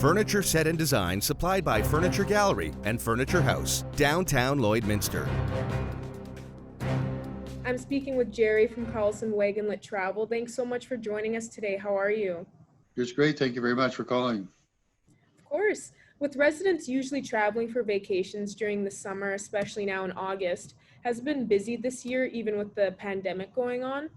Furniture set and design supplied by Furniture Gallery and Furniture House, downtown Lloydminster. I'm speaking with Gerry from Carlson Wagonlit Travel. Thanks so much for joining us today. How are you? It's great. Thank you very much for calling. Of course. With residents usually traveling for vacations during the summer, especially now in August, has it been busy this year, even with the pandemic going on?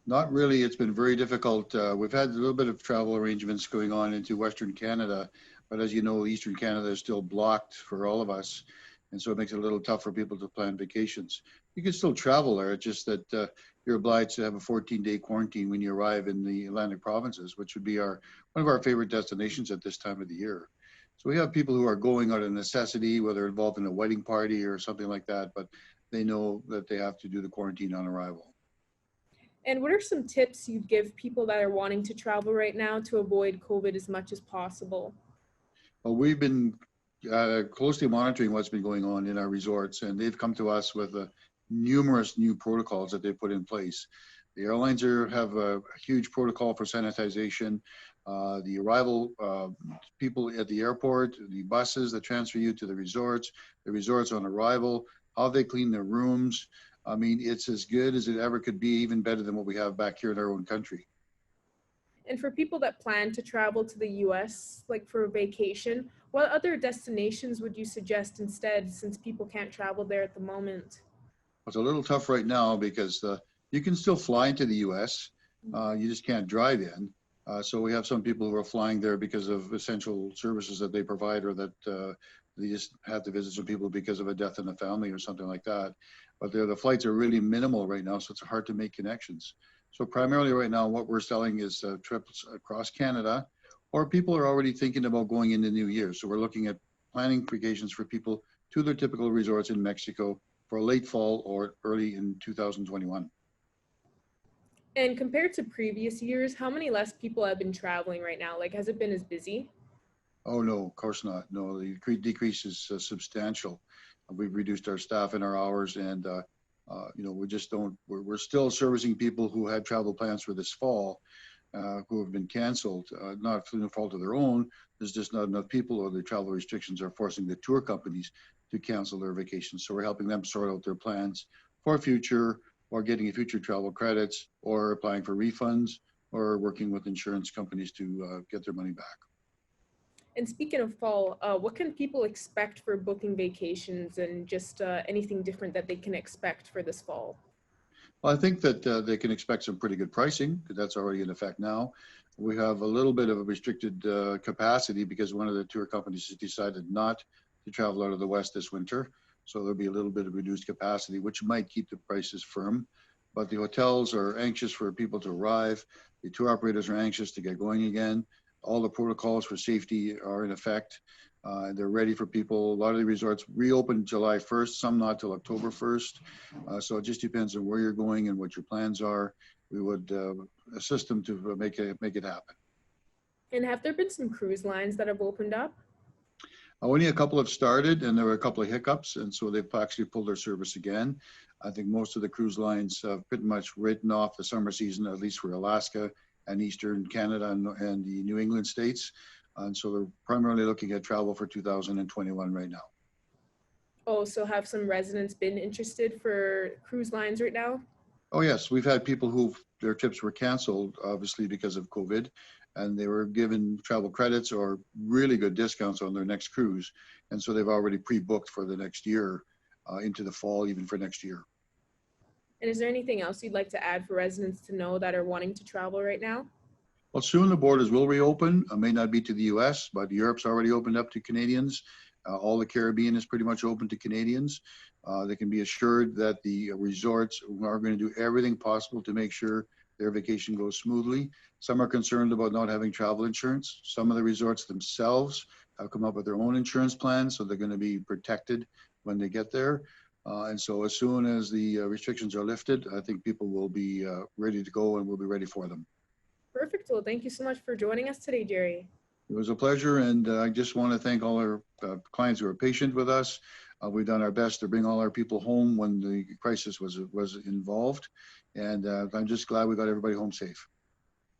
Not really. It's been very difficult. We've had a little bit of travel arrangements going on into Western Canada, but as you know, Eastern Canada is still blocked for all of us. And so it makes it a little tough for people to plan vacations. You can still travel there. It's just that you're obliged to have a 14-day quarantine when you arrive in the Atlantic provinces, which would be one of our favorite destinations at this time of the year. So we have people who are going out of necessity, whether involved in a wedding party or something like that, but they know that they have to do the quarantine on arrival. And what are some tips you'd give people that are wanting to travel right now to avoid COVID as much as possible? Well, we've been closely monitoring what's been going on in our resorts, and they've come to us with numerous new protocols that they put in place. The airlines have a huge protocol for sanitization. The arrival people at the airport, the buses that transfer you to the resorts on arrival, how they clean their rooms. I mean, it's as good as it ever could be, even better than what we have back here in our own country. And for people that plan to travel to the US, like for a vacation, what other destinations would you suggest instead, since people can't travel there at the moment? It's a little tough right now because you can still fly into the US, you just can't drive in. So we have some people who are flying there because of essential services that they provide, or that they just have to visit some people because of a death in the family or something like that. But the flights are really minimal right now, so it's hard to make connections. So primarily right now, what we're selling is trips across Canada, or people are already thinking about going into New Year. So we're looking at planning vacations for people to their typical resorts in Mexico for late fall or early in 2021. And compared to previous years, how many less people have been traveling right now? Like, has it been as busy? Oh, no, of course not. No, the decrease is substantial. We've reduced our staff and our hours, and we're still servicing people who had travel plans for this fall, who have been canceled, not through no fault of their own. There's just not enough people, or the travel restrictions are forcing the tour companies to cancel their vacations. So we're helping them sort out their plans for future, or getting future travel credits, or applying for refunds, or working with insurance companies to get their money back. And speaking of fall, what can people expect for booking vacations, and just anything different that they can expect for this fall? Well, I think that they can expect some pretty good pricing, because that's already in effect now. We have a little bit of a restricted capacity because one of the tour companies has decided not to travel out of the West this winter. So there'll be a little bit of reduced capacity, which might keep the prices firm. But the hotels are anxious for people to arrive. The tour operators are anxious to get going again. All the protocols for safety are in effect. They're ready for people. A lot of the resorts reopened July 1st, some not till October 1st. So it just depends on where you're going and what your plans are. We would assist them to make it happen. And have there been some cruise lines that have opened up? Only a couple have started, and there were a couple of hiccups, and so they've actually pulled their service again. I think most of the cruise lines have pretty much written off the summer season, at least for Alaska and Eastern Canada and the New England states. And so they're primarily looking at travel for 2021 right now. Oh, so have some residents been interested for cruise lines right now? Oh yes, we've had people who their trips were canceled, obviously because of COVID, and they were given travel credits or really good discounts on their next cruise. And so they've already pre-booked for the next year, into the fall, even for next year. And is there anything else you'd like to add for residents to know that are wanting to travel right now? Well, soon the borders will reopen. It may not be to the US, but Europe's already opened up to Canadians. All the Caribbean is pretty much open to Canadians. They can be assured that the resorts are going to do everything possible to make sure their vacation goes smoothly. Some are concerned about not having travel insurance. Some of the resorts themselves have come up with their own insurance plans, so they're going to be protected when they get there. And so as soon as the restrictions are lifted, I think people will be ready to go, and we'll be ready for them. Perfect. Well, thank you so much for joining us today, Gerry. It was a pleasure, and I just want to thank all our clients who are patient with us. We've done our best to bring all our people home when the crisis was involved, and I'm just glad we got everybody home safe.